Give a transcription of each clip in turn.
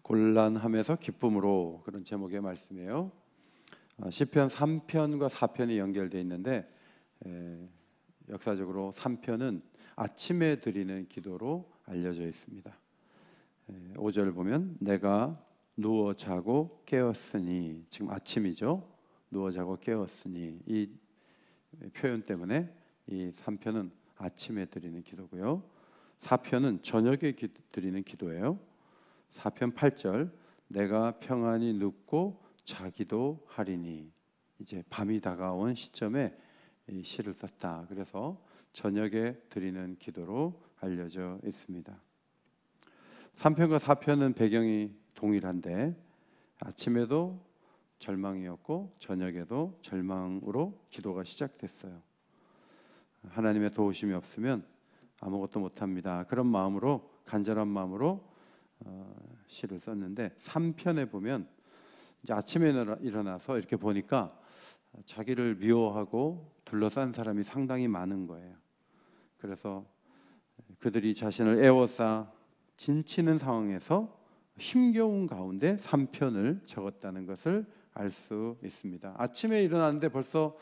곤란함에서 기쁨으로, 그런 제목의 말씀이에요. 시편 3편과 4편이 연결되어 있는데 역사적으로 3편은 아침에 드리는 기도로 알려져 있습니다. 5절 보면 내가 누워 자고 깨었으니, 지금 아침이죠. 누워 자고 깨었으니, 이 표현 때문에 이 3편은 아침에 드리는 기도고요. 4편은 저녁에 드리는 기도예요. 4편 8절 내가 평안히 눕고 자기도 하리니, 이제 밤이 다가온 시점에 이 시를 썼다. 그래서 저녁에 드리는 기도로 알려져 있습니다. 3편과 4편은 배경이 동일한데 아침에도 절망이었고 저녁에도 절망으로 기도가 시작됐어요. 하나님의 도우심이 없으면 아무것도 못합니다. 그런 마음으로, 간절한 마음으로 시를 썼는데 3편에 보면 이제 아침에 일어나서 이렇게 보니까 자기를 미워하고 둘러싼 사람이 상당히 많은 거예요. 그래서 그들이 자신을 애워싸 진치는 상황에서 힘겨운 가운데 3편을 적었다는 것을 알 수 있습니다. 아침에 일어났는데 벌써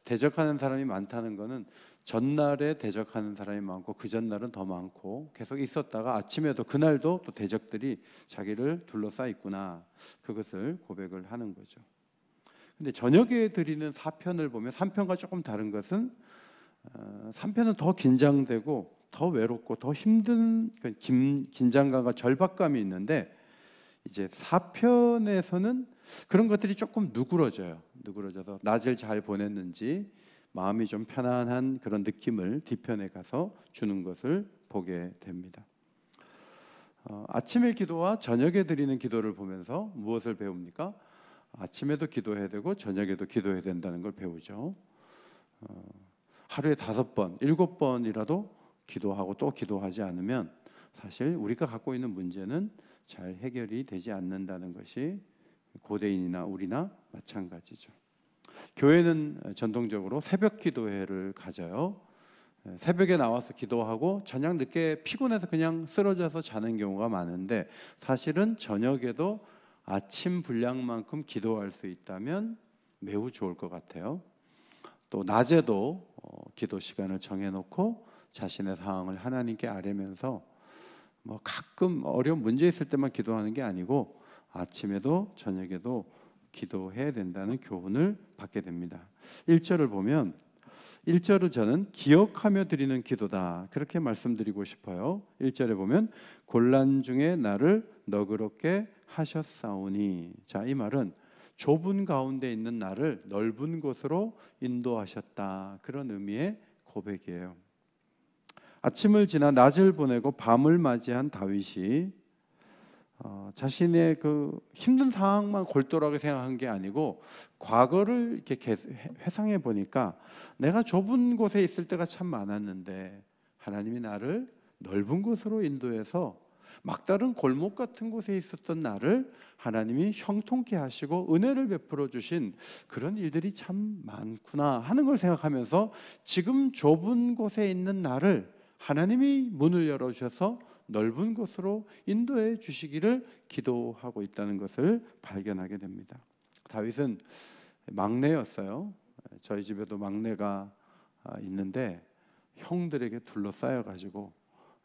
대적하는 사람이 많다는 것은 전날에 대적하는 사람이 많고 그 전날은 더 많고 계속 있었다가 아침에도 그날도 또 대적들이 자기를 둘러싸 있구나, 그것을 고백을 하는 거죠. 근데 저녁에 드리는 4편을 보면 3편과 조금 다른 것은 3편은 더 긴장되고 더 외롭고 더 힘든 긴장감과 절박감이 있는데, 이제 4편에서는 그런 것들이 조금 누그러져서 낮을 잘 보냈는지 마음이 좀 편안한 그런 느낌을 뒤편에 가서 주는 것을 보게 됩니다. 아침의 기도와 저녁에 드리는 기도를 보면서 무엇을 배웁니까? 아침에도 기도해야 되고 저녁에도 기도해야 된다는 걸 배우죠. 하루에 5번, 7번이라도 기도하고 또 기도하지 않으면 사실 우리가 갖고 있는 문제는 잘 해결이 되지 않는다는 것이 고대인이나 우리나 마찬가지죠. 교회는 전통적으로 새벽 기도회를 가져요. 새벽에 나와서 기도하고 저녁 늦게 피곤해서 그냥 쓰러져서 자는 경우가 많은데, 사실은 저녁에도 아침 분량만큼 기도할 수 있다면 매우 좋을 것 같아요. 또 낮에도 기도 시간을 정해놓고 자신의 상황을 하나님께 아뢰면서 가끔 어려운 문제 있을 때만 기도하는 게 아니고 아침에도 저녁에도 기도해야 된다는 교훈을 받게 됩니다. 1절을 보면, 1절을 저는 기억하며 드리는 기도다, 그렇게 말씀드리고 싶어요. 1절에 보면 곤란 중에 나를 너그럽게 하셨사오니, 자, 이 말은 좁은 가운데 있는 나를 넓은 곳으로 인도하셨다, 그런 의미의 고백이에요. 아침을 지나 낮을 보내고 밤을 맞이한 다윗이 자신의 그 힘든 상황만 골똘하게 생각한 게 아니고 과거를 이렇게 회상해 보니까 내가 좁은 곳에 있을 때가 참 많았는데 하나님이 나를 넓은 곳으로 인도해서 막다른 골목 같은 곳에 있었던 나를 하나님이 형통케 하시고 은혜를 베풀어 주신 그런 일들이 참 많구나 하는 걸 생각하면서 지금 좁은 곳에 있는 나를 하나님이 문을 열어주셔서 넓은 곳으로 인도해 주시기를 기도하고 있다는 것을 발견하게 됩니다. 다윗은 막내였어요. 저희 집에도 막내가 있는데 형들에게 둘러싸여 가지고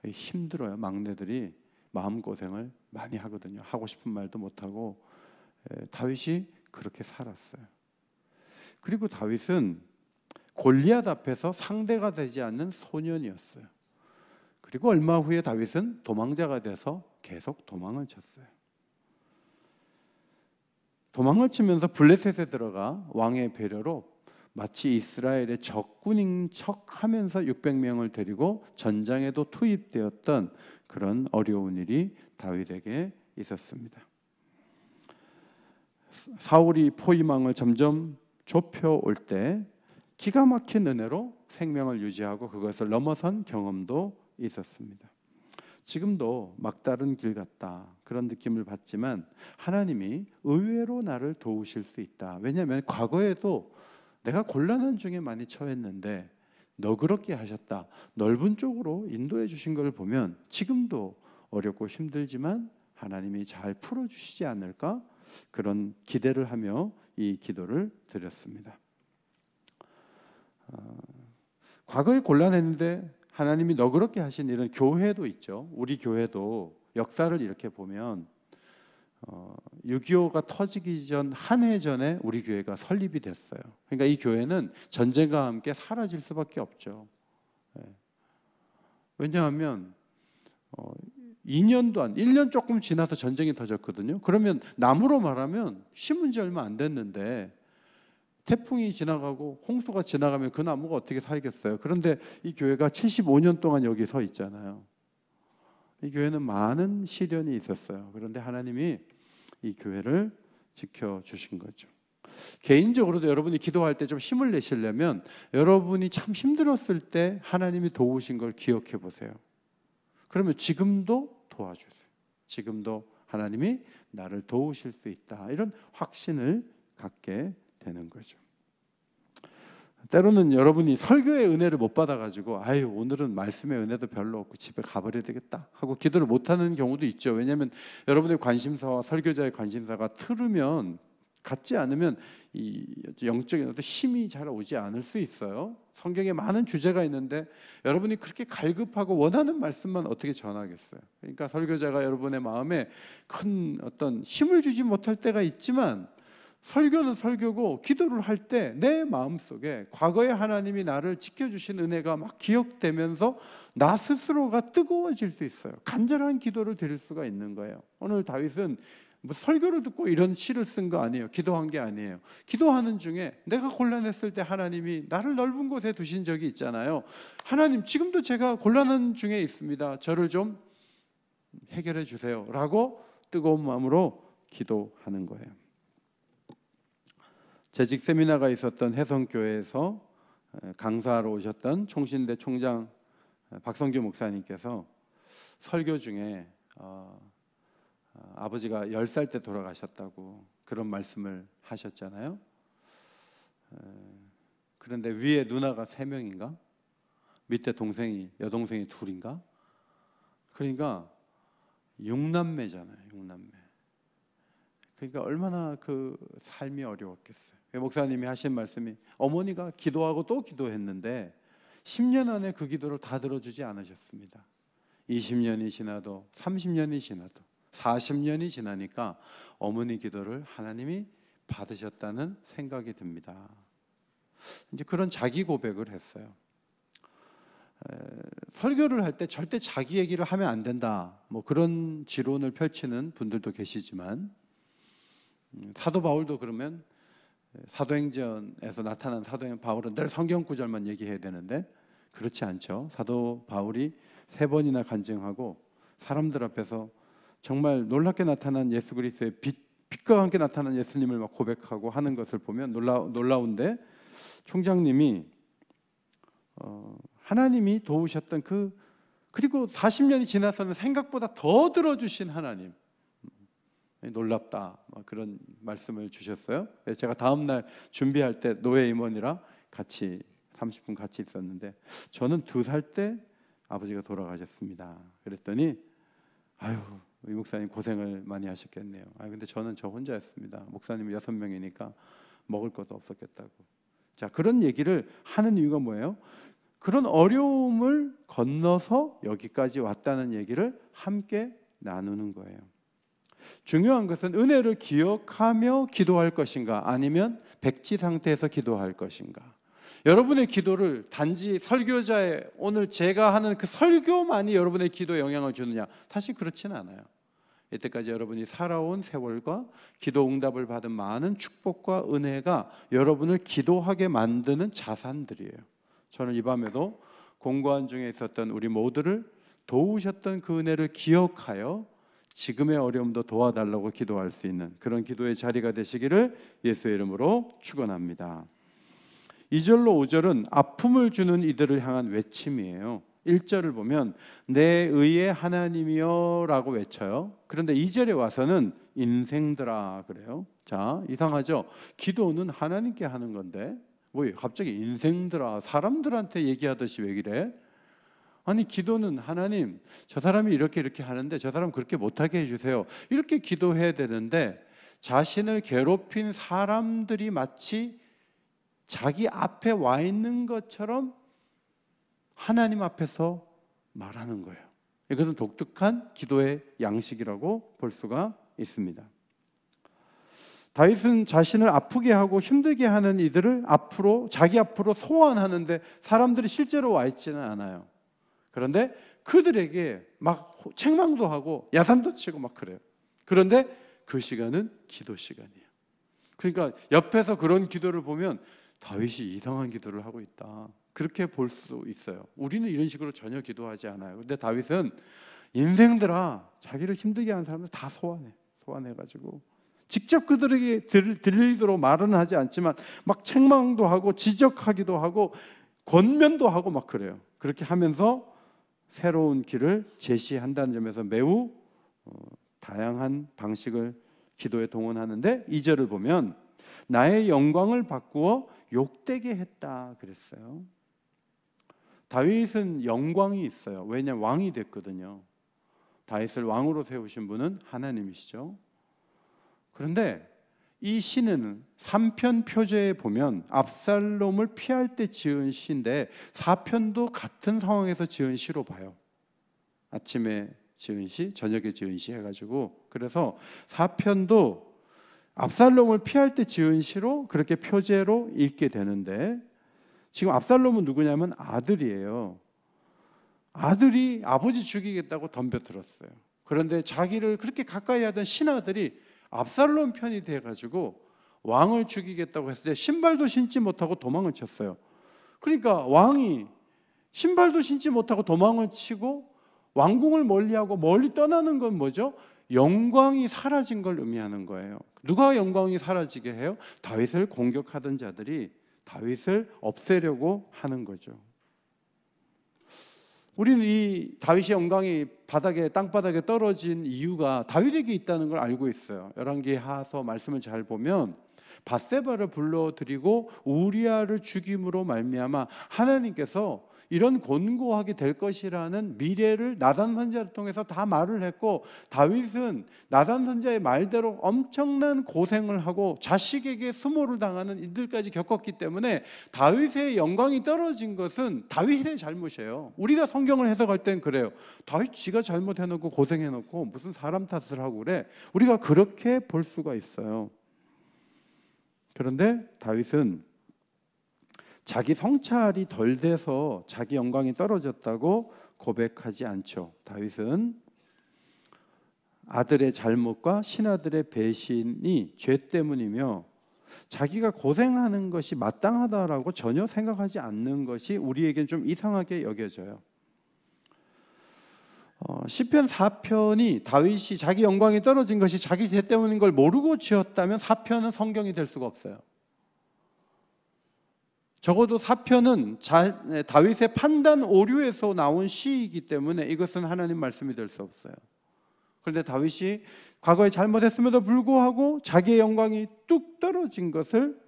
힘들어요. 막내들이 마음고생을 많이 하거든요. 하고 싶은 말도 못하고. 다윗이 그렇게 살았어요. 그리고 다윗은 골리앗 앞에서 상대가 되지 않는 소년이었어요. 그리고 얼마 후에 다윗은 도망자가 돼서 계속 도망을 쳤어요. 도망을 치면서 블레셋에 들어가 왕의 배려로 마치 이스라엘의 적군인 척하면서 600명을 데리고 전장에도 투입되었던 그런 어려운 일이 다윗에게 있었습니다. 사울이 포위망을 점점 좁혀올 때 기가 막힌 은혜로 생명을 유지하고 그것을 넘어선 경험도 있었습니다. 지금도 막다른 길 같다, 그런 느낌을 받지만 하나님이 의외로 나를 도우실 수 있다. 왜냐하면 과거에도 내가 곤란한 중에 많이 처했는데 너그럽게 하셨다, 넓은 쪽으로 인도해 주신 걸 보면 지금도 어렵고 힘들지만 하나님이 잘 풀어주시지 않을까 그런 기대를 하며 이 기도를 드렸습니다. 과거에 곤란했는데 하나님이 너그럽게 하신 이런 교회도 있죠. 우리 교회도 역사를 이렇게 보면 6.25가 터지기 전 한 해 전에 우리 교회가 설립이 됐어요. 그러니까 이 교회는 전쟁과 함께 사라질 수밖에 없죠. 왜냐하면 2년도 안, 1년 조금 지나서 전쟁이 터졌거든요. 그러면 나무로 말하면 심은 지 얼마 안 됐는데 태풍이 지나가고 홍수가 지나가면 그 나무가 어떻게 살겠어요? 그런데 이 교회가 75년 동안 여기 서 있잖아요. 이 교회는 많은 시련이 있었어요. 그런데 하나님이 이 교회를 지켜주신 거죠. 개인적으로도 여러분이 기도할 때 좀 힘을 내시려면 여러분이 참 힘들었을 때 하나님이 도우신 걸 기억해 보세요. 그러면 지금도 도와주세요. 지금도 하나님이 나를 도우실 수 있다, 이런 확신을 갖게 되는 거죠. 때로는 여러분이 설교의 은혜를 못 받아가지고 오늘은 말씀의 은혜도 별로 없고 집에 가버려야 되겠다 하고 기도를 못하는 경우도 있죠. 왜냐하면 여러분의 관심사와 설교자의 관심사가 틀으면, 같지 않으면 이 영적인 어떤 힘이 잘 오지 않을 수 있어요. 성경에 많은 주제가 있는데 여러분이 그렇게 갈급하고 원하는 말씀만 어떻게 전하겠어요? 그러니까 설교자가 여러분의 마음에 큰 어떤 힘을 주지 못할 때가 있지만, 설교는 설교고 기도를 할 때 내 마음속에 과거에 하나님이 나를 지켜주신 은혜가 막 기억되면서 나 스스로가 뜨거워질 수 있어요. 간절한 기도를 드릴 수가 있는 거예요. 오늘 다윗은 뭐 설교를 듣고 이런 시를 쓴 거 아니에요. 기도한 게 아니에요. 기도하는 중에 내가 곤란했을 때 하나님이 나를 넓은 곳에 두신 적이 있잖아요. 하나님, 지금도 제가 곤란한 중에 있습니다. 저를 좀 해결해 주세요 라고 뜨거운 마음으로 기도하는 거예요. 재직 세미나가 있었던 혜성교회에서 강사하러 오셨던 총신대 총장 박성규 목사님께서 설교 중에 아버지가 10살 때 돌아가셨다고 그런 말씀을 하셨잖아요. 그런데 위에 누나가 3명인가? 밑에 여동생이 2인가? 그러니까 6남매잖아요. 6남매. 그러니까 얼마나 그 삶이 어려웠겠어요. 목사님이 하신 말씀이, 어머니가 기도하고 또 기도했는데 10년 안에 그 기도를 다 들어주지 않으셨습니다. 20년이 지나도 30년이 지나도 40년이 지나니까 어머니 기도를 하나님이 받으셨다는 생각이 듭니다. 이제 그런 자기 고백을 했어요. 설교를 할 때 절대 자기 얘기를 하면 안 된다, 뭐 그런 지론을 펼치는 분들도 계시지만, 사도 바울도 그러면 사도행전에서 나타난 바울은 늘 성경 구절만 얘기해야 되는데 그렇지 않죠. 사도 바울이 3번이나 간증하고 사람들 앞에서 정말 놀랍게 나타난 예수 그리스도의 빛과 함께 나타난 예수님을 막 고백하고 하는 것을 보면 놀라운데, 총장님이 하나님이 도우셨던 그리고 40년이 지나서는 생각보다 더 들어주신 하나님, 놀랍다, 그런 말씀을 주셨어요. 제가 다음 날 준비할 때 노예 임원이랑 같이 30분 같이 있었는데, 저는 2살 때 아버지가 돌아가셨습니다. 그랬더니 이 목사님 고생을 많이 하셨겠네요. 근데 저는 저 혼자였습니다. 목사님이 6명이니까 먹을 것도 없었겠다고. 자, 그런 얘기를 하는 이유가 뭐예요? 그런 어려움을 건너서 여기까지 왔다는 얘기를 함께 나누는 거예요. 중요한 것은 은혜를 기억하며 기도할 것인가, 아니면 백지 상태에서 기도할 것인가. 여러분의 기도를 단지 설교자의 오늘 제가 하는 그 설교만이 여러분의 기도에 영향을 주느냐? 사실 그렇지는 않아요. 이때까지 여러분이 살아온 세월과 기도 응답을 받은 많은 축복과 은혜가 여러분을 기도하게 만드는 자산들이에요. 저는 이 밤에도 공고한 중에 있었던 우리 모두를 도우셨던 그 은혜를 기억하여 지금의 어려움도 도와달라고 기도할 수 있는 그런 기도의 자리가 되시기를 예수의 이름으로 축원합니다. 2절로 5절은 아픔을 주는 이들을 향한 외침이에요. 1절을 보면 내 의의 하나님이여 라고 외쳐요. 그런데 2절에 와서는 인생들아 그래요. 자, 이상하죠? 기도는 하나님께 하는 건데 뭐 갑자기 인생들아, 사람들한테 얘기하듯이 왜 그래? 아니 기도는 하나님 저 사람이 이렇게 하는데 저 사람 그렇게 못하게 해주세요 이렇게 기도해야 되는데 자신을 괴롭힌 사람들이 마치 자기 앞에 와 있는 것처럼 하나님 앞에서 말하는 거예요. 이것은 독특한 기도의 양식이라고 볼 수가 있습니다. 다윗은 자신을 아프게 하고 힘들게 하는 이들을 자기 앞으로 소환하는데 사람들이 실제로 와 있지는 않아요. 그런데 그들에게 막 책망도 하고 야단도 치고 막 그래요. 그런데 그 시간은 기도 시간이에요. 그러니까 옆에서 그런 기도를 보면 다윗이 이상한 기도를 하고 있다, 그렇게 볼 수 있어요. 우리는 이런 식으로 전혀 기도하지 않아요. 근데 다윗은 인생들아, 자기를 힘들게 하는 사람들 다 소환해가지고 직접 그들에게 들리도록 말은 하지 않지만 막 책망도 하고 지적하기도 하고 권면도 하고 막 그래요. 그렇게 하면서 새로운 길을 제시한다는 점에서 매우 다양한 방식을 기도에 동원하는데 2절을 보면 나의 영광을 바꾸어 욕되게 했다 그랬어요. 다윗은 영광이 있어요. 왜냐하면 왕이 됐거든요. 다윗을 왕으로 세우신 분은 하나님이시죠. 그런데 이 시는 3편 표제에 보면 압살롬을 피할 때 지은 시인데 4편도 같은 상황에서 지은 시로 봐요. 아침에 지은 시, 저녁에 지은 시 해가지고, 그래서 4편도 압살롬을 피할 때 지은 시로 그렇게 표제로 읽게 되는데, 지금 압살롬은 누구냐면 아들이에요. 아들이 아버지 죽이겠다고 덤벼들었어요. 그런데 자기를 그렇게 가까이 하던 신하들이 압살롬 편이 돼가지고 왕을 죽이겠다고 했을 때 신발도 신지 못하고 도망을 쳤어요. 그러니까 왕이 신발도 신지 못하고 도망을 치고 왕궁을 멀리하고 멀리 떠나는 건 뭐죠? 영광이 사라진 걸 의미하는 거예요. 누가 영광이 사라지게 해요? 다윗을 공격하던 자들이 다윗을 없애려고 하는 거죠. 우리는 이 다윗의 영광이 땅바닥에 떨어진 이유가 다윗에게 있다는 걸 알고 있어요. 열왕기하서 말씀을 잘 보면 밧세바를 불러들이고 우리아를 죽임으로 말미암아 하나님께서 이런 곤고하게 될 것이라는 미래를 나단 선지자를 통해서 다 말을 했고, 다윗은 나단 선지자의 말대로 엄청난 고생을 하고 자식에게 수모를 당하는 일들까지 겪었기 때문에 다윗의 영광이 떨어진 것은 다윗의 잘못이에요. 우리가 성경을 해석할 땐 그래요. 다윗 지가 잘못해놓고 고생해놓고 무슨 사람 탓을 하고 그래. 우리가 그렇게 볼 수가 있어요. 그런데 다윗은 자기 성찰이 덜 돼서 자기 영광이 떨어졌다고 고백하지 않죠. 다윗은 아들의 잘못과 신하들의 배신이 죄 때문이며 자기가 고생하는 것이 마땅하다라고 전혀 생각하지 않는 것이 우리에겐 좀 이상하게 여겨져요. 시편 4편이 다윗이 자기 영광이 떨어진 것이 자기 죄 때문인 걸 모르고 지었다면 4편은 성경이 될 수가 없어요. 적어도 4편은 다윗의 판단 오류에서 나온 시이기 때문에 이것은 하나님 말씀이 될 수 없어요. 그런데 다윗이 과거에 잘못했음에도 불구하고 자기의 영광이 뚝 떨어진 것을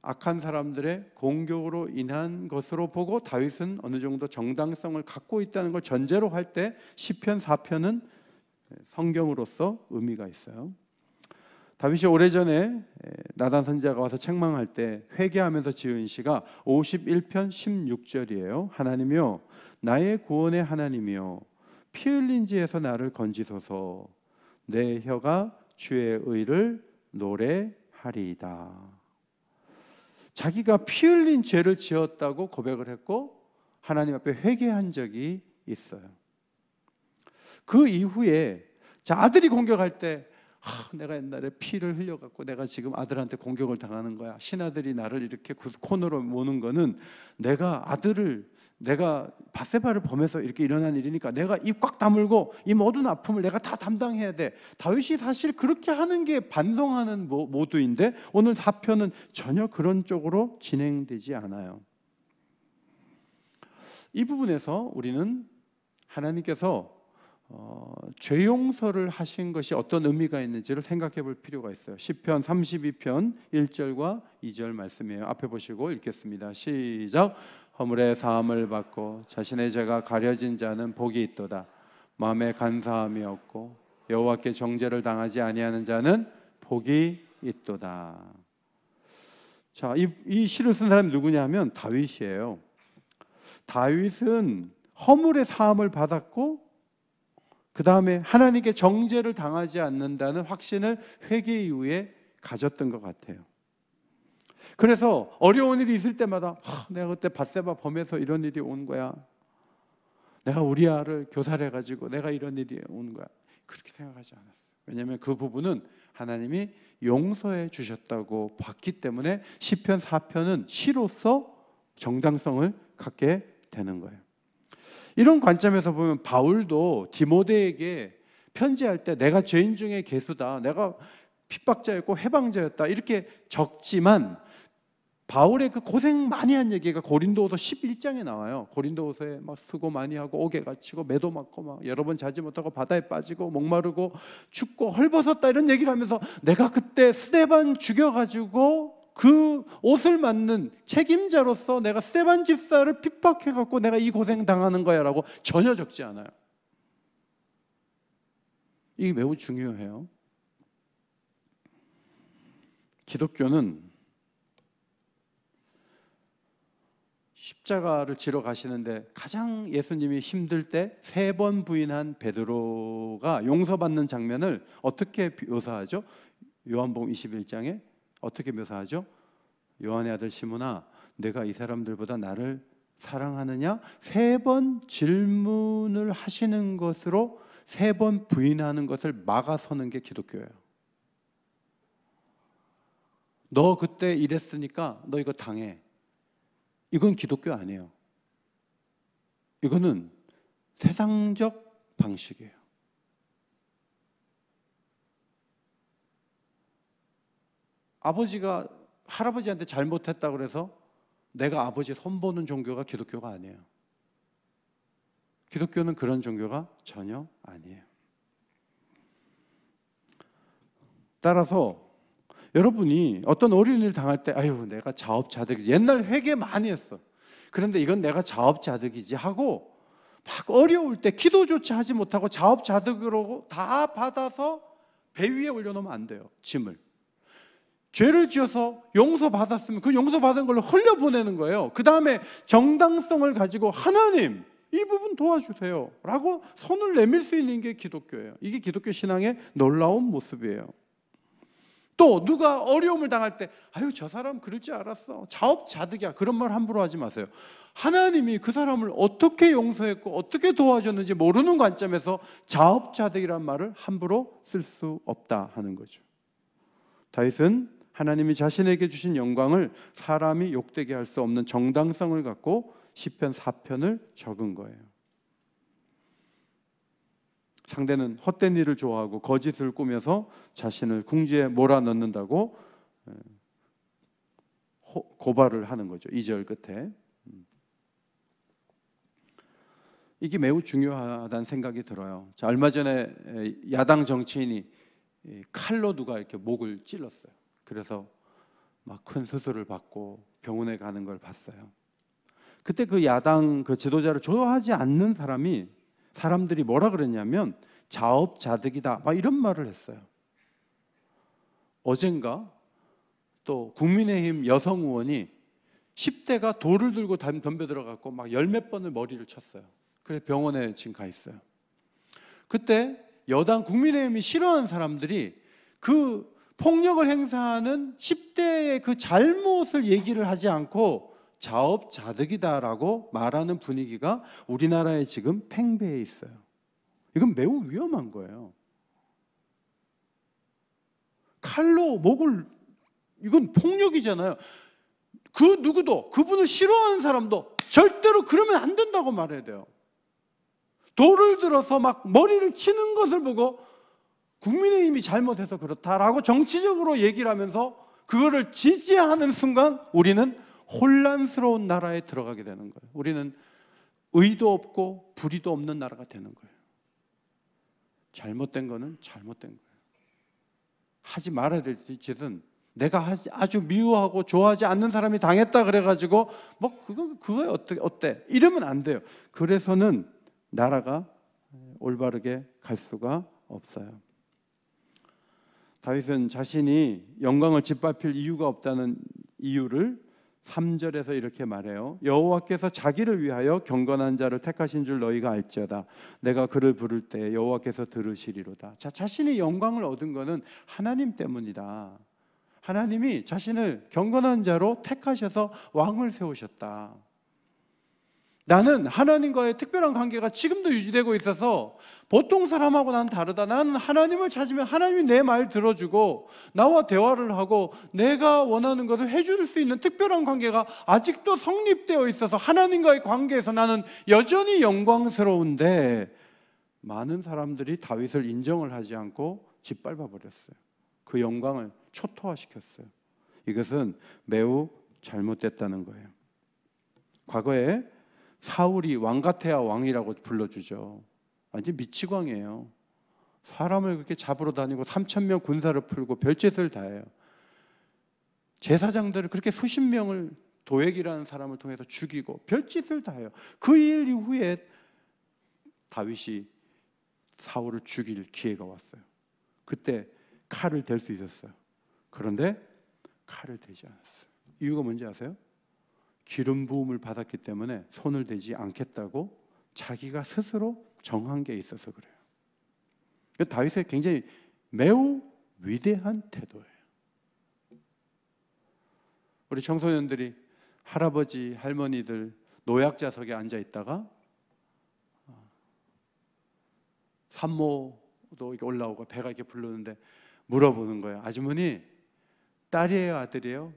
악한 사람들의 공격으로 인한 것으로 보고 다윗은 어느 정도 정당성을 갖고 있다는 걸 전제로 할 때 시편 4편은 성경으로서 의미가 있어요. 다윗이 오래전에 나단 선지자가 와서 책망할 때 회개하면서 지은 시가 51편 16절이에요. 하나님이여 나의 구원의 하나님이여 피 흘린 지에서 나를 건지소서. 내 혀가 주의 의를 노래하리이다. 자기가 피 흘린 죄를 지었다고 고백을 했고 하나님 앞에 회개한 적이 있어요. 그 이후에 아들이 공격할 때 내가 옛날에 피를 흘려갖고 내가 지금 아들한테 공격을 당하는 거야. 신하들이 나를 이렇게 코너로 모는 거는 내가 밧세바를 범해서 이렇게 일어난 일이니까 내가 입 꽉 다물고 이 모든 아픔을 내가 다 담당해야 돼. 다윗이 사실 그렇게 하는 게 반성하는 모두인데 오늘 4편은 전혀 그런 쪽으로 진행되지 않아요. 이 부분에서 우리는 하나님께서 죄 용서를 하신 것이 어떤 의미가 있는지를 생각해 볼 필요가 있어요. 시편 32편 1절과 2절 말씀이에요. 앞에 보시고 읽겠습니다. 시작. 허물의 사함을 받고 자신의 죄가 가려진 자는 복이 있도다. 마음에 간사함이 없고 여호와께 정죄를 당하지 아니하는 자는 복이 있도다. 자, 이 시를 쓴 사람이 누구냐 하면 다윗이에요. 다윗은 허물의 사함을 받았고 그 다음에 하나님께 정죄를 당하지 않는다는 확신을 회개 이후에 가졌던 것 같아요. 그래서 어려운 일이 있을 때마다 내가 그때 밧세바 범해서 이런 일이 온 거야. 내가 우리아를 교살해가지고 내가 이런 일이 온 거야. 그렇게 생각하지 않았어요. 왜냐하면 그 부분은 하나님이 용서해 주셨다고 봤기 때문에 시편 4편은 시로서 정당성을 갖게 되는 거예요. 이런 관점에서 보면 바울도 디모데에게 편지할 때 내가 죄인 중에 괴수다, 내가 핍박자였고 해방자였다 이렇게 적지만 바울의 그 고생 많이 한 얘기가 고린도후서 11장에 나와요. 고린도후서에 막 수고 많이 하고 옥에 갇히고 매도 맞고 막 여러 번 자지 못하고 바다에 빠지고 목마르고 춥고 헐벗었다 이런 얘기를 하면서 내가 그때 스데반 죽여가지고 그 옷을 맞는 책임자로서 내가 스데반 집사를 핍박해갖고 내가 이 고생 당하는 거야 라고 전혀 적지 않아요. 이게 매우 중요해요. 기독교는 십자가를 지러 가시는데 가장 예수님이 힘들 때 3번 부인한 베드로가 용서받는 장면을 어떻게 묘사하죠? 요한복음 21장에 어떻게 묘사하죠? 요한의 아들 시몬아, 내가 이 사람들보다 나를 사랑하느냐? 3번 질문을 하시는 것으로 3번 부인하는 것을 막아서는 게 기독교예요. 너 그때 이랬으니까 너 이거 당해. 이건 기독교 아니에요. 이거는 세상적 방식이에요. 아버지가 할아버지한테 잘못했다고 그래서 내가 아버지 손보는 종교가 기독교가 아니에요. 기독교는 그런 종교가 전혀 아니에요. 따라서 여러분이 어떤 어려운 일을 당할 때 아유 내가 자업자득이지, 옛날 회개 많이 했어, 그런데 이건 내가 자업자득이지 하고 막 어려울 때 기도조차 하지 못하고 자업자득으로 다 받아서 배 위에 올려놓으면 안 돼요. 짐을 죄를 지어서 용서받았으면 그 용서받은 걸로 흘려보내는 거예요. 그 다음에 정당성을 가지고 하나님 이 부분 도와주세요 라고 손을 내밀 수 있는 게 기독교예요. 이게 기독교 신앙의 놀라운 모습이에요. 또 누가 어려움을 당할 때 아유 저 사람 그럴 줄 알았어, 자업자득이야, 그런 말 함부로 하지 마세요. 하나님이 그 사람을 어떻게 용서했고 어떻게 도와줬는지 모르는 관점에서 자업자득이란 말을 함부로 쓸 수 없다 하는 거죠. 다윗은 하나님이 자신에게 주신 영광을 사람이 욕되게 할 수 없는 정당성을 갖고 시편 4편을 적은 거예요. 상대는 헛된 일을 좋아하고 거짓을 꾸며서 자신을 궁지에 몰아넣는다고 고발을 하는 거죠. 2절 끝에. 이게 매우 중요하다는 생각이 들어요. 자, 얼마 전에 야당 정치인이 칼로 누가 이렇게 목을 찔렀어요. 그래서 막 큰 수술을 받고 병원에 가는 걸 봤어요. 그때 그 야당 그 지도자를 좋아하지 않는 사람들이 뭐라 그랬냐면 자업자득이다 막 이런 말을 했어요. 어젠가 또 국민의힘 여성 의원이 10대가 돌을 들고 덤벼 들어갔고 막 10몇 번을 머리를 쳤어요. 그래서 병원에 지금 가 있어요. 그때 여당 국민의힘이 싫어하는 사람들이 그 폭력을 행사하는 10대의 그 잘못을 얘기를 하지 않고 자업자득이다라고 말하는 분위기가 우리나라에 지금 팽배해 있어요. 이건 매우 위험한 거예요. 칼로 목을, 이건 폭력이잖아요. 그 누구도, 그분을 싫어하는 사람도 절대로 그러면 안 된다고 말해야 돼요. 돌을 들어서 막 머리를 치는 것을 보고 국민의힘이 잘못해서 그렇다라고 정치적으로 얘기를 하면서 그거를 지지하는 순간 우리는 혼란스러운 나라에 들어가게 되는 거예요. 우리는 의도 없고 불의도 없는 나라가 되는 거예요. 잘못된 거는 잘못된 거예요. 하지 말아야 될 짓은 내가 아주 미워하고 좋아하지 않는 사람이 당했다 그래가지고 뭐 그거에 어때? 이러면 안 돼요. 그래서는 나라가 올바르게 갈 수가 없어요. 다윗은 자신이 영광을 짓밟힐 이유가 없다는 이유를 3절에서 이렇게 말해요. 여호와께서 자기를 위하여 경건한 자를 택하신 줄 너희가 알지어다. 내가 그를 부를 때 여호와께서 들으시리로다. 자신이 영광을 얻은 것은 하나님 때문이다. 하나님이 자신을 경건한 자로 택하셔서 왕을 세우셨다. 나는 하나님과의 특별한 관계가 지금도 유지되고 있어서 보통 사람하고 난 다르다. 나는 하나님을 찾으면 하나님이 내 말 들어주고 나와 대화를 하고 내가 원하는 것을 해줄 수 있는 특별한 관계가 아직도 성립되어 있어서 하나님과의 관계에서 나는 여전히 영광스러운데, 많은 사람들이 다윗을 인정을 하지 않고 짓밟아 버렸어요. 그 영광을 초토화시켰어요. 이것은 매우 잘못됐다는 거예요. 과거에 사울이 왕가테아 왕이라고 불러주죠. 완전 미치광이에요. 사람을 그렇게 잡으러 다니고 3,000명 군사를 풀고 별짓을 다해요. 제사장들을 그렇게 수십 명을 도액이라는 사람을 통해서 죽이고 별짓을 다해요. 그 일 이후에 다윗이 사울을 죽일 기회가 왔어요. 그때 칼을 댈 수 있었어요. 그런데 칼을 대지 않았어요. 이유가 뭔지 아세요? 기름 부음을 받았기 때문에 손을 대지 않겠다고 자기가 스스로 정한 게 있어서 그래요. 다윗의 굉장히 매우 위대한 태도예요. 우리 청소년들이 할아버지, 할머니들 노약자석에 앉아 있다가 산모도 이렇게 올라오고 배가 이렇게 부르는데 물어보는 거예요. 아주머니, 딸이에요, 아들이에요?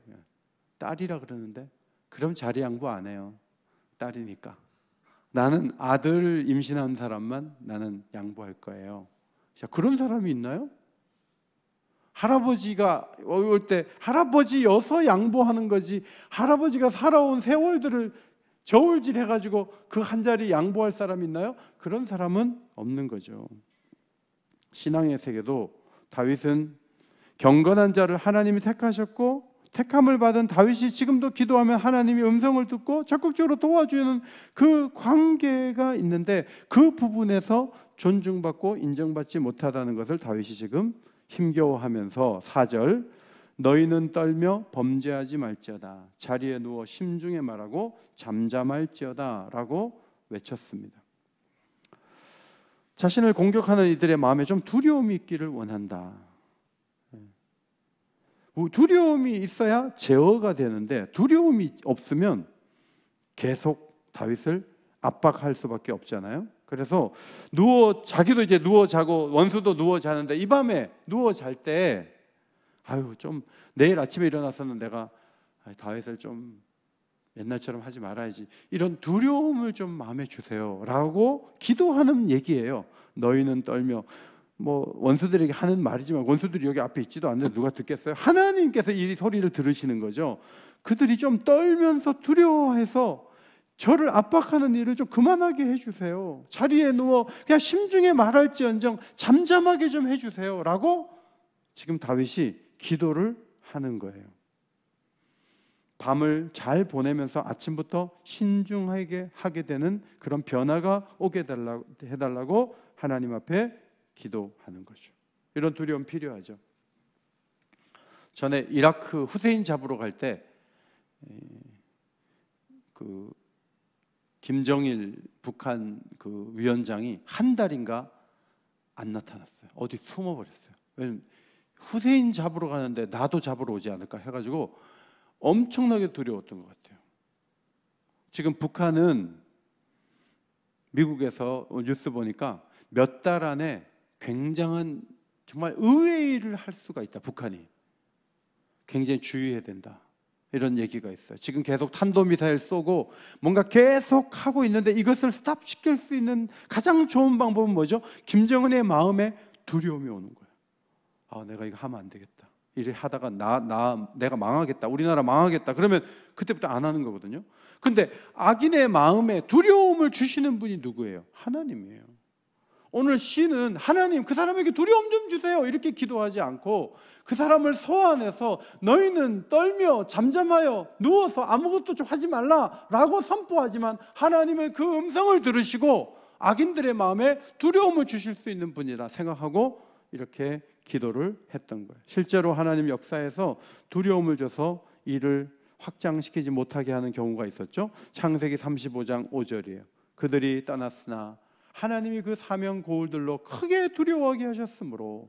딸이라 그러는데, 그럼 자리 양보 안 해요. 딸이니까. 나는 아들 임신한 사람만 나는 양보할 거예요. 자, 그런 사람이 있나요? 할아버지가 올 때 할아버지여서 양보하는 거지, 할아버지가 살아온 세월들을 저울질 해가지고 그 한 자리 양보할 사람이 있나요? 그런 사람은 없는 거죠. 신앙의 세계도 다윗은 경건한 자를 하나님이 택하셨고, 택함을 받은 다윗이 지금도 기도하면 하나님이 음성을 듣고 적극적으로 도와주는 그 관계가 있는데, 그 부분에서 존중받고 인정받지 못하다는 것을 다윗이 지금 힘겨워하면서 4절, 너희는 떨며 범죄하지 말지어다. 자리에 누워 심중에 말하고 잠잠할지어다 라고 외쳤습니다. 자신을 공격하는 이들의 마음에 좀 두려움이 있기를 원한다. 두려움이 있어야 제어가 되는데, 두려움이 없으면 계속 다윗을 압박할 수밖에 없잖아요. 그래서 자기도 이제 누워 자고 원수도 누워 자는데, 이 밤에 누워 잘 때 좀 내일 아침에 일어나서는 내가 다윗을 좀 옛날처럼 하지 말아야지, 이런 두려움을 좀 마음에 주세요 라고 기도하는 얘기예요. 너희는 떨며, 원수들에게 하는 말이지만 원수들이 여기 앞에 있지도 않는데 누가 듣겠어요? 하나님께서 이 소리를 들으시는 거죠. 그들이 좀 떨면서 두려워해서 저를 압박하는 일을 좀 그만하게 해주세요. 자리에 누워 그냥 심중에 말할지언정 잠잠하게 좀 해주세요 라고 지금 다윗이 기도를 하는 거예요. 밤을 잘 보내면서 아침부터 신중하게 하게 되는 그런 변화가 오게 해달라고 하나님 앞에 기도하는 거죠. 이런 두려움 필요하죠. 전에 이라크 후세인 잡으러 갈 때 그 김정일 북한 그 위원장이 한 달인가 안 나타났어요. 어디 숨어버렸어요. 왜냐면 후세인 잡으러 가는데 나도 잡으러 오지 않을까 해가지고 엄청나게 두려웠던 것 같아요. 지금 북한은 미국에서 뉴스 보니까 몇 달 안에 굉장한 정말 의외의 일을 할 수가 있다. 북한이 굉장히 주의해야 된다, 이런 얘기가 있어요. 지금 계속 탄도미사일 쏘고 뭔가 계속 하고 있는데, 이것을 스탑시킬 수 있는 가장 좋은 방법은 뭐죠? 김정은의 마음에 두려움이 오는 거예요. 내가 이거 하면 안 되겠다, 이래 하다가 내가 망하겠다, 우리나라 망하겠다, 그러면 그때부터 안 하는 거거든요. 근데 악인의 마음에 두려움을 주시는 분이 누구예요? 하나님이에요. 오늘 시는 하나님 그 사람에게 두려움 좀 주세요 이렇게 기도하지 않고 그 사람을 소환해서 너희는 떨며 잠잠하여 누워서 아무것도 좀 하지 말라라고 선포하지만 하나님의 그 음성을 들으시고 악인들의 마음에 두려움을 주실 수 있는 분이라 생각하고 이렇게 기도를 했던 거예요. 실제로 하나님 역사에서 두려움을 줘서 일을 확장시키지 못하게 하는 경우가 있었죠. 창세기 35장 5절이에요. 그들이 떠났으나 하나님이 그 사명 고울들로 크게 두려워하게 하셨으므로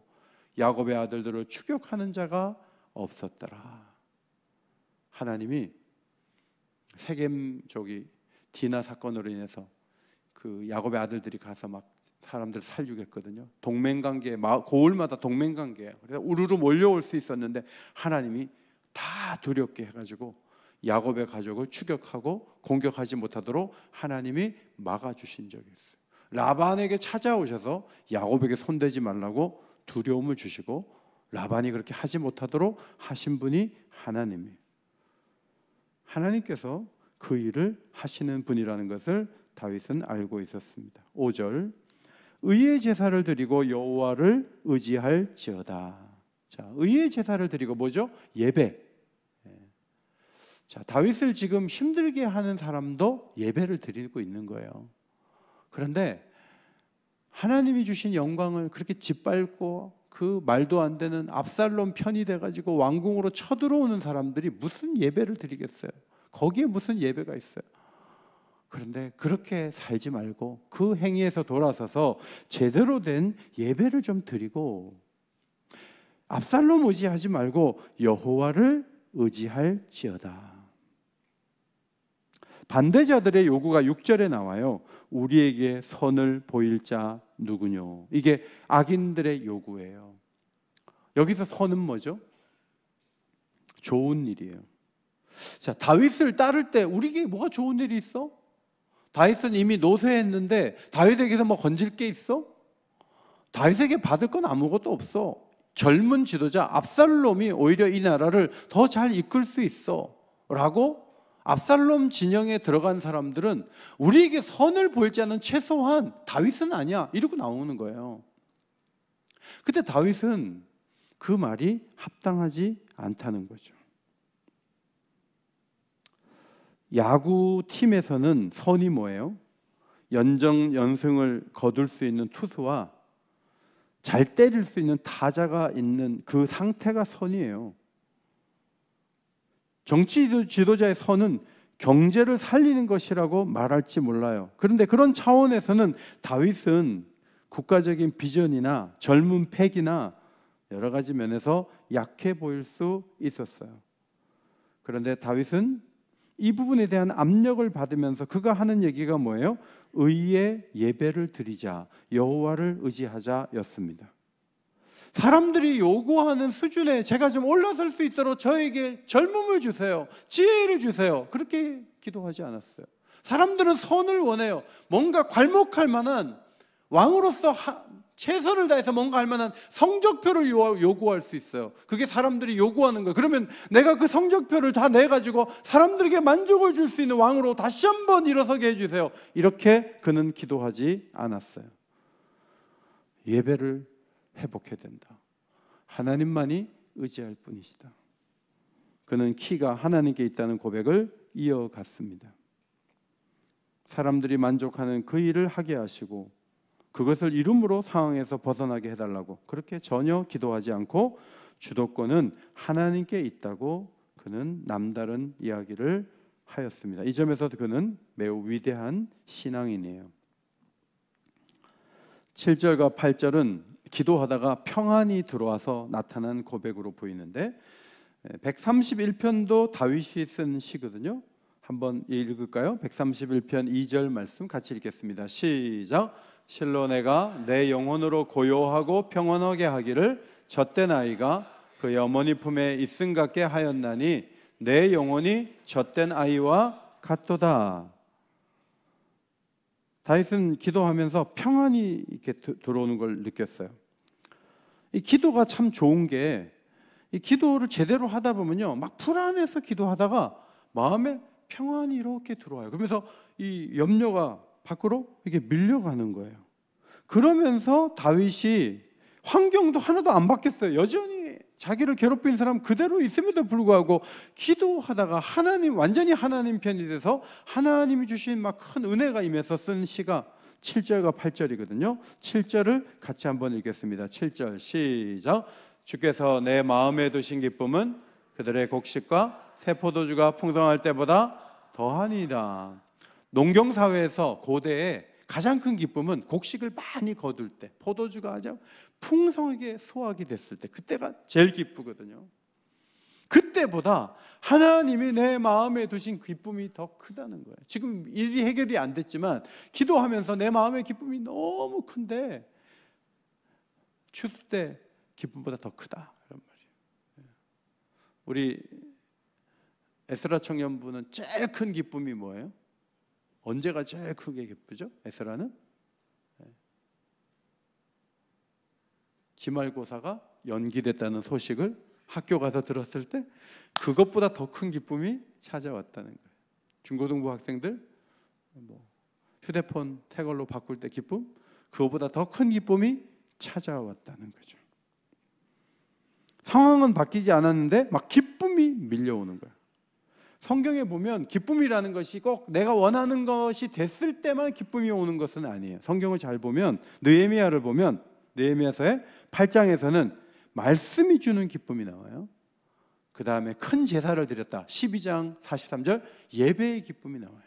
야곱의 아들들을 추격하는 자가 없었더라. 하나님이 세겜족이 디나 사건으로 인해서 그 야곱의 아들들이 가서 막 사람들을 살육했거든요. 동맹관계, 고을마다 동맹관계예요. 그래서 우르르 몰려올 수 있었는데 하나님이 다 두렵게 해가지고 야곱의 가족을 추격하고 공격하지 못하도록 하나님이 막아주신 적이 있어요. 라반에게 찾아오셔서 야곱에게 손대지 말라고 두려움을 주시고 라반이 그렇게 하지 못하도록 하신 분이 하나님이에요. 하나님께서 그 일을 하시는 분이라는 것을 다윗은 알고 있었습니다. 5절 의의 제사를 드리고 여호와를 의지할지어다. 자, 의의 제사를 드리고 뭐죠? 예배. 자, 다윗을 지금 힘들게 하는 사람도 예배를 드리고 있는 거예요. 그런데 하나님이 주신 영광을 그렇게 짓밟고 그 말도 안 되는 압살롬 편이 돼가지고 왕궁으로 쳐들어오는 사람들이 무슨 예배를 드리겠어요? 거기에 무슨 예배가 있어요? 그런데 그렇게 살지 말고 그 행위에서 돌아서서 제대로 된 예배를 좀 드리고 압살롬 의지하지 말고 여호와를 의지할지어다. 반대자들의 요구가 6절에 나와요. 우리에게 선을 보일 자 누구뇨? 이게 악인들의 요구예요. 여기서 선은 뭐죠? 좋은 일이에요. 자, 다윗을 따를 때 우리에게 뭐가 좋은 일이 있어? 다윗은 이미 노쇠했는데 다윗에게서 뭐 건질 게 있어? 다윗에게 받을 건 아무것도 없어. 젊은 지도자 압살롬이 오히려 이 나라를 더 잘 이끌 수 있어 라고 압살롬 진영에 들어간 사람들은 우리에게 선을 보일 자는 최소한 다윗은 아니야 이러고 나오는 거예요. 근데 다윗은 그 말이 합당하지 않다는 거죠. 야구팀에서는 선이 뭐예요? 연승을 거둘 수 있는 투수와 잘 때릴 수 있는 타자가 있는 그 상태가 선이에요. 정치 지도자의 선은 경제를 살리는 것이라고 말할지 몰라요. 그런데 그런 차원에서는 다윗은 국가적인 비전이나 젊은 패기나 여러 가지 면에서 약해 보일 수 있었어요. 그런데 다윗은 이 부분에 대한 압력을 받으면서 그가 하는 얘기가 뭐예요? 의의 예배를 드리자, 여호와를 의지하자였습니다. 사람들이 요구하는 수준에 제가 좀 올라설 수 있도록 저에게 젊음을 주세요, 지혜를 주세요, 그렇게 기도하지 않았어요. 사람들은 선을 원해요. 뭔가 괄목할 만한, 왕으로서 최선을 다해서 뭔가 할 만한 성적표를 요구할 수 있어요. 그게 사람들이 요구하는 거예요. 그러면 내가 그 성적표를 다 내가지고 사람들에게 만족을 줄 수 있는 왕으로 다시 한번 일어서게 해주세요. 이렇게 그는 기도하지 않았어요. 예배를 회복해야 된다. 하나님만이 의지할 뿐이시다. 그는 키가 하나님께 있다는 고백을 이어갔습니다. 사람들이 만족하는 그 일을 하게 하시고 그것을 이름으로 상황에서 벗어나게 해달라고 그렇게 전혀 기도하지 않고 주도권은 하나님께 있다고 그는 남다른 이야기를 하였습니다. 이 점에서 그는 매우 위대한 신앙인이에요. 7절과 8절은 기도하다가 평안이 들어와서 나타난 고백으로 보이는데 131편도 다윗이 쓴 시거든요. 한번 읽을까요? 131편 2절 말씀 같이 읽겠습니다. 시작. 실로 내가 내 영혼으로 고요하고 평안하게 하기를 젖된 아이가 그의 어머니 품에 있음 같게 하였나니 내 영혼이 젖된 아이와 같도다. 다윗은 기도하면서 평안이 이렇게 들어오는 걸 느꼈어요. 이 기도가 참 좋은 게 이 기도를 제대로 하다 보면요, 막 불안해서 기도하다가 마음에 평안이 이렇게 들어와요. 그러면서 이 염려가 밖으로 이렇게 밀려가는 거예요. 그러면서 다윗이 환경도 하나도 안 바뀌었어요. 여전히 자기를 괴롭힌 사람 그대로 있음에도 불구하고 기도하다가 하나님, 완전히 하나님 편이 돼서 하나님이 주신 막 큰 은혜가 임해서 쓴 시가 7절과 8절이거든요. 7절을 같이 한번 읽겠습니다. 7절 시작. 주께서 내 마음에 두신 기쁨은 그들의 곡식과 새 포도주가 풍성할 때보다 더하니이다. 농경사회에서 고대에 가장 큰 기쁨은 곡식을 많이 거둘 때, 포도주가 아주 풍성하게 소화가 됐을 때, 그때가 제일 기쁘거든요. 그때보다 하나님이 내 마음에 두신 기쁨이 더 크다는 거예요. 지금 일이 해결이 안 됐지만 기도하면서 내 마음의 기쁨이 너무 큰데 추수 때 기쁨보다 더 크다, 이런 말이에요. 우리 에스라 청년부는 제일 큰 기쁨이 뭐예요? 언제가 제일 크게 기쁘죠? 에스라는 기말고사가 연기됐다는 소식을 학교 가서 들었을 때 그것보다 더 큰 기쁨이 찾아왔다는 거예요. 중고등부 학생들 휴대폰 새 걸로 바꿀 때 기쁨, 그것보다 더 큰 기쁨이 찾아왔다는 거죠. 상황은 바뀌지 않았는데 막 기쁨이 밀려오는 거예요. 성경에 보면 기쁨이라는 것이 꼭 내가 원하는 것이 됐을 때만 기쁨이 오는 것은 아니에요. 성경을 잘 보면 느헤미야를 보면 느헤미야서의 8장에서는 말씀이 주는 기쁨이 나와요. 그 다음에 큰 제사를 드렸다 12장 43절 예배의 기쁨이 나와요.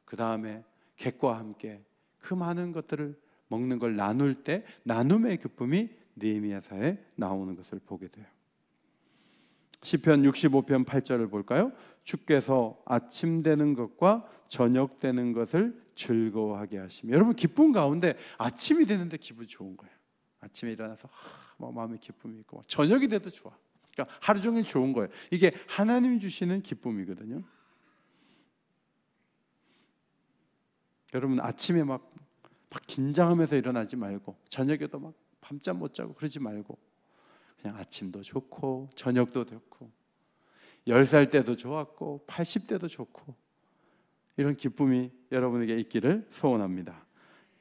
그 다음에 객과 함께 그 많은 것들을 먹는 걸 나눌 때 나눔의 기쁨이 느헤미야서에 나오는 것을 보게 돼요. 시편 65편 8절을 볼까요? 주께서 아침 되는 것과 저녁 되는 것을 즐거워하게 하시며. 여러분, 기쁨 가운데 아침이 되는데 기분 좋은 거예요. 아침에 일어나서 마음에 기쁨이 있고 저녁이 돼도 좋아. 그러니까 하루 종일 좋은 거예요. 이게 하나님이 주시는 기쁨이거든요. 여러분, 아침에 막 긴장하면서 일어나지 말고 저녁에도 막 밤잠 못 자고 그러지 말고 그냥 아침도 좋고 저녁도 좋고 10살 때도 좋았고 80대도 좋고 이런 기쁨이 여러분에게 있기를 소원합니다.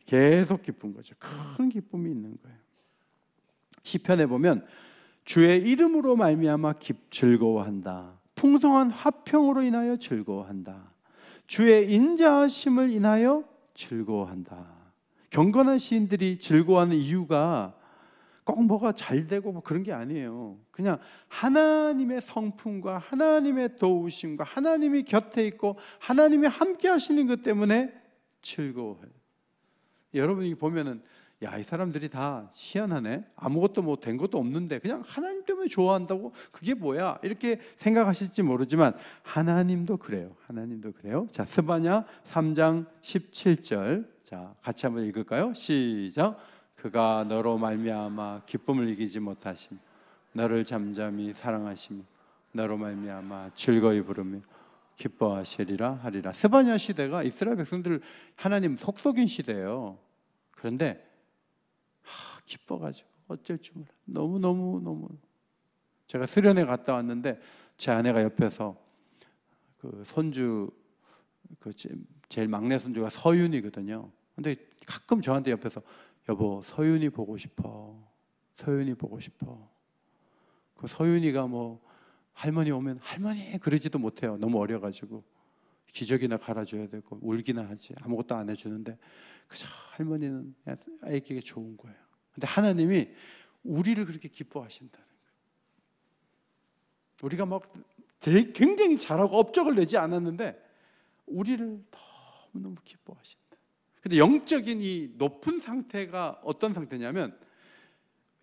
계속 기쁜 거죠. 큰 기쁨이 있는 거예요. 시편에 보면 주의 이름으로 말미암아 즐거워한다. 풍성한 화평으로 인하여 즐거워한다. 주의 인자하심을 인하여 즐거워한다. 경건한 시인들이 즐거워하는 이유가 꼭 뭐가 잘 되고 뭐 그런 게 아니에요. 그냥 하나님의 성품과 하나님의 도우심과 하나님이 곁에 있고 하나님이 함께 하시는 것 때문에 즐거워해요. 여러분이 보면은 야, 이 사람들이 다 희한하네. 아무것도 뭐 된 것도 없는데 그냥 하나님 때문에 좋아한다고? 그게 뭐야? 이렇게 생각하실지 모르지만 하나님도 그래요. 하나님도 그래요. 자, 스바냐 3장 17절. 자, 같이 한번 읽을까요? 시작. 그가 너로 말미암아 기쁨을 이기지 못하심, 너를 잠잠히 사랑하시며 너로 말미암아 즐거이 부르며 기뻐하시리라 하리라. 스바냐 시대가 이스라엘 백성들 하나님 속속인 시대예요. 그런데 기뻐가지고 어쩔 줄 몰라. 너무 제가 수련회 갔다 왔는데 제 아내가 옆에서 그 손주 제일 막내 손주가 서윤이거든요. 근데 가끔 저한테 옆에서 여보, 서윤이 보고 싶어. 서윤이 보고 싶어. 그 서윤이가 뭐 할머니 오면 할머니 그러지도 못해요. 너무 어려가지고 기저귀나 갈아줘야 되고 울기나 하지. 아무것도 안 해주는데 그저 할머니는 아이에게 좋은 거예요. 근데 하나님이 우리를 그렇게 기뻐하신다는 거예요. 우리가 막 굉장히 잘하고 업적을 내지 않았는데 우리를 너무너무 기뻐하신다. 근데 영적인 이 높은 상태가 어떤 상태냐면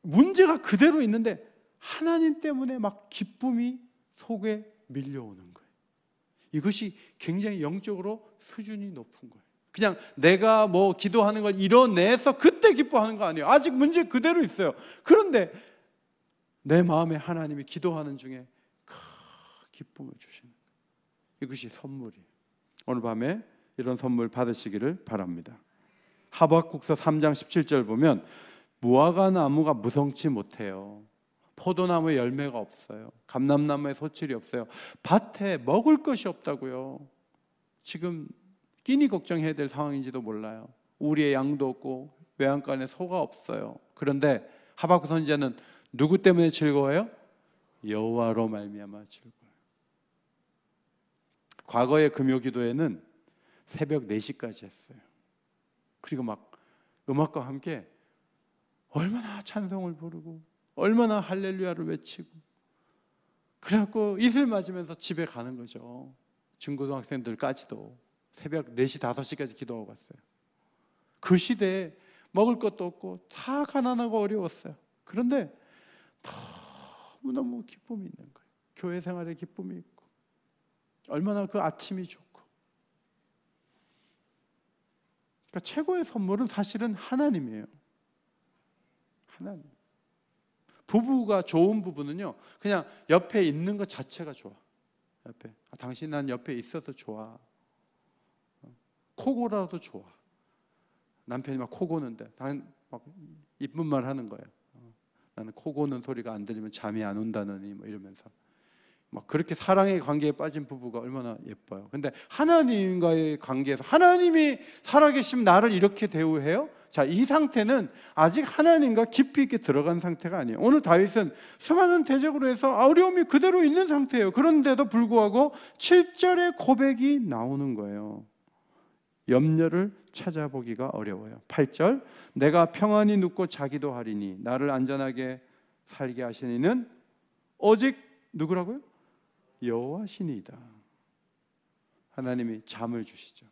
문제가 그대로 있는데 하나님 때문에 막 기쁨이 속에 밀려오는 거예요. 이것이 굉장히 영적으로 수준이 높은 거예요. 그냥 내가 뭐 기도하는 걸 이뤄내서 그때 기뻐하는 거 아니에요. 아직 문제 그대로 있어요. 그런데 내 마음에 하나님이 기도하는 중에 큰 기쁨을 주시는 거예요. 이것이 선물이에요. 오늘 밤에 이런 선물 받으시기를 바랍니다. 하박국서 3장 17절 보면 무화과 나무가 무성치 못해요. 포도나무에 열매가 없어요. 감람나무에 소출이 없어요. 밭에 먹을 것이 없다고요. 지금 끼니 걱정해야 될 상황인지도 몰라요. 우리의 양도 없고 외양간에 소가 없어요. 그런데 하박국 선지자는 누구 때문에 즐거워요? 여호와로 말미암아 즐거워요. 과거의 금요기도에는 새벽 4시까지 했어요. 그리고 막 음악과 함께 얼마나 찬송을 부르고 얼마나 할렐루야를 외치고, 그래갖고 이슬 맞으면서 집에 가는 거죠. 중고등학생들까지도 새벽 4시, 5시까지 기도하고 갔어요. 그 시대에 먹을 것도 없고 다 가난하고 어려웠어요. 그런데 너무너무 기쁨이 있는 거예요. 교회 생활에 기쁨이 있고 얼마나 그 아침이 좋고. 그러니까 최고의 선물은 사실은 하나님이에요. 하나님. 부부가 좋은 부부는요, 그냥 옆에 있는 것 자체가 좋아. 옆에, 당신 난 옆에 있어도 좋아. 코고라도 좋아. 남편이 막 코 고는데 막 이쁜 말 하는 거예요. 나는 코 고는 소리가 안 들리면 잠이 안 온다느니 뭐 이러면서 막 그렇게 사랑의 관계에 빠진 부부가 얼마나 예뻐요. 근데 하나님과의 관계에서 하나님이 살아계시면 나를 이렇게 대우해요? 자, 이 상태는 아직 하나님과 깊이 있게 들어간 상태가 아니에요. 오늘 다윗은 수많은 대적으로 해서 어려움이 그대로 있는 상태예요. 그런데도 불구하고 7절의 고백이 나오는 거예요. 염려를 찾아보기가 어려워요. 8절, 내가 평안히 눕고 자기도 하리니 나를 안전하게 살게 하시는 이는 오직 누구라고요? 여호와시니이다. 하나님이 잠을 주시죠.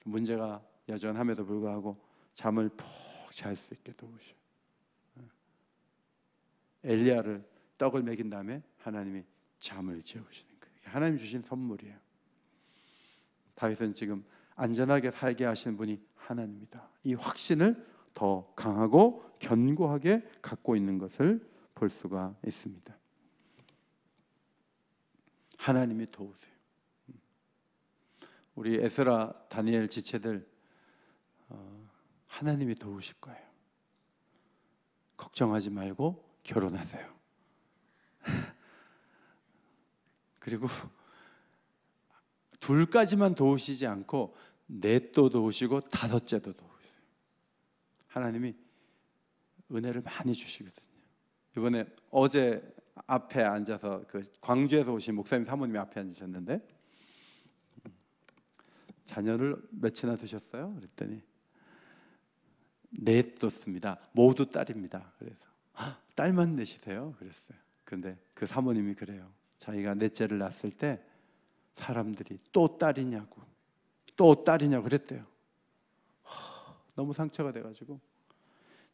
문제가 여전함에도 불구하고 잠을 푹 잘 수 있게 도우셔. 엘리야를 떡을 먹인 다음에 하나님이 잠을 재우시는 거예요. 하나님 주신 선물이에요. 다윗은 지금 안전하게 살게 하시는 분이 하나님이다. 이 확신을 더 강하고 견고하게 갖고 있는 것을 볼 수가 있습니다. 하나님이 도우세요. 우리 에스라, 다니엘 지체들 하나님이 도우실 거예요. 걱정하지 말고 결혼하세요. 그리고 둘까지만 도우시지 않고 넷도 도우시고 다섯째도 도우세요. 하나님이 은혜를 많이 주시거든요. 이번에 어제 앞에 앉아서 그 광주에서 오신 목사님 사모님이 앞에 앉으셨는데 자녀를 몇이나 두셨어요? 그랬더니 넷 뒀습니다. 모두 딸입니다. 그래서 딸만 넷이세요? 그랬어요. 그런데 그 사모님이 그래요. 자기가 넷째를 낳았을 때 사람들이 또 딸이냐고 그랬대요. 너무 상처가 돼가지고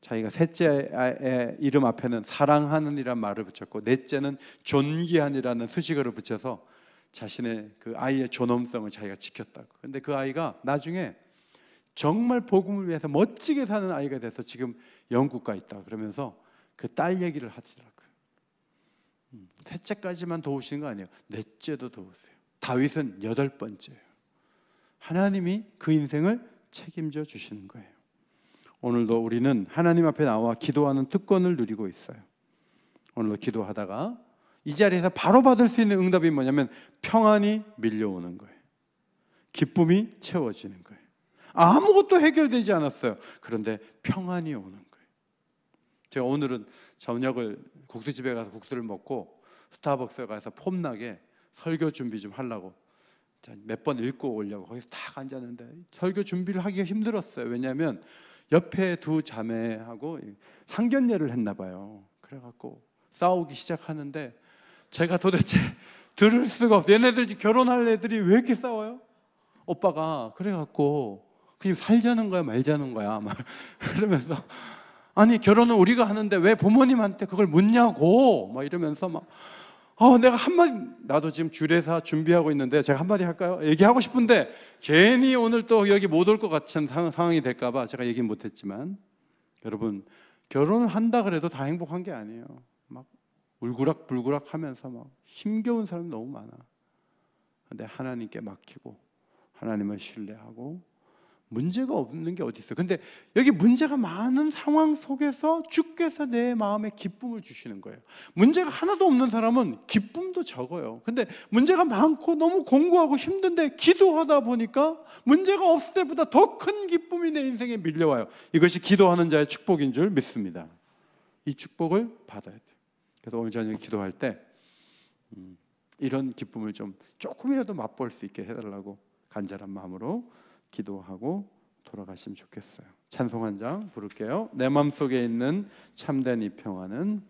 자기가 셋째의 이름 앞에는 사랑하는이란 말을 붙였고 넷째는 존귀한이라는 수식어를 붙여서 자신의 그 아이의 존엄성을 자기가 지켰다고. 근데 그 아이가 나중에 정말 복음을 위해서 멋지게 사는 아이가 돼서 지금 영국 가 있다 그러면서 그 딸 얘기를 하더라고요. 셋째까지만 도우시는 거 아니에요. 넷째도 도우세요. 다윗은 8번째예요. 하나님이 그 인생을 책임져 주시는 거예요. 오늘도 우리는 하나님 앞에 나와 기도하는 특권을 누리고 있어요. 오늘도 기도하다가 이 자리에서 바로 받을 수 있는 응답이 뭐냐면 평안이 밀려오는 거예요. 기쁨이 채워지는 거예요. 아무것도 해결되지 않았어요. 그런데 평안이 오는 거예요. 제가 오늘은 저녁을 국수집에 가서 국수를 먹고 스타벅스에 가서 폼나게 설교 준비 좀 하려고 몇 번 읽고 오려고 거기서 딱 앉았는데 설교 준비를 하기가 힘들었어요. 왜냐하면 옆에 두 자매하고 상견례를 했나 봐요. 그래갖고 싸우기 시작하는데 제가 도대체 들을 수가 없어요. 얘네들 결혼할 애들이 왜 이렇게 싸워요? 오빠가 그래갖고 그냥 살자는 거야 말자는 거야 막 그러면서 아니 결혼은 우리가 하는데 왜 부모님한테 그걸 묻냐고 막 이러면서 막 내가 한마디, 나도 지금 주례사 준비하고 있는데 제가 한마디 할까요? 얘기하고 싶은데 괜히 오늘 또 여기 못 올 것 같은 상황이 될까 봐 제가 얘기는 못했지만, 여러분 결혼을 한다 그래도 다 행복한 게 아니에요. 막 울그락불그락 하면서 막 힘겨운 사람이 너무 많아. 근데 하나님께 맡기고 하나님을 신뢰하고 문제가 없는 게 어디 있어요? 근데 여기 문제가 많은 상황 속에서 주께서 내 마음에 기쁨을 주시는 거예요. 문제가 하나도 없는 사람은 기쁨도 적어요. 근데 문제가 많고 너무 공고하고 힘든데 기도하다 보니까 문제가 없을 때보다 더 큰 기쁨이 내 인생에 밀려와요. 이것이 기도하는 자의 축복인 줄 믿습니다. 이 축복을 받아야 돼요. 그래서 오늘 저녁에 기도할 때 이런 기쁨을 좀 조금이라도 맛볼 수 있게 해달라고 간절한 마음으로 기도하고 돌아가시면 좋겠어요. 찬송 한 장 부를게요. 내 마음속에 있는 참된 이 평화는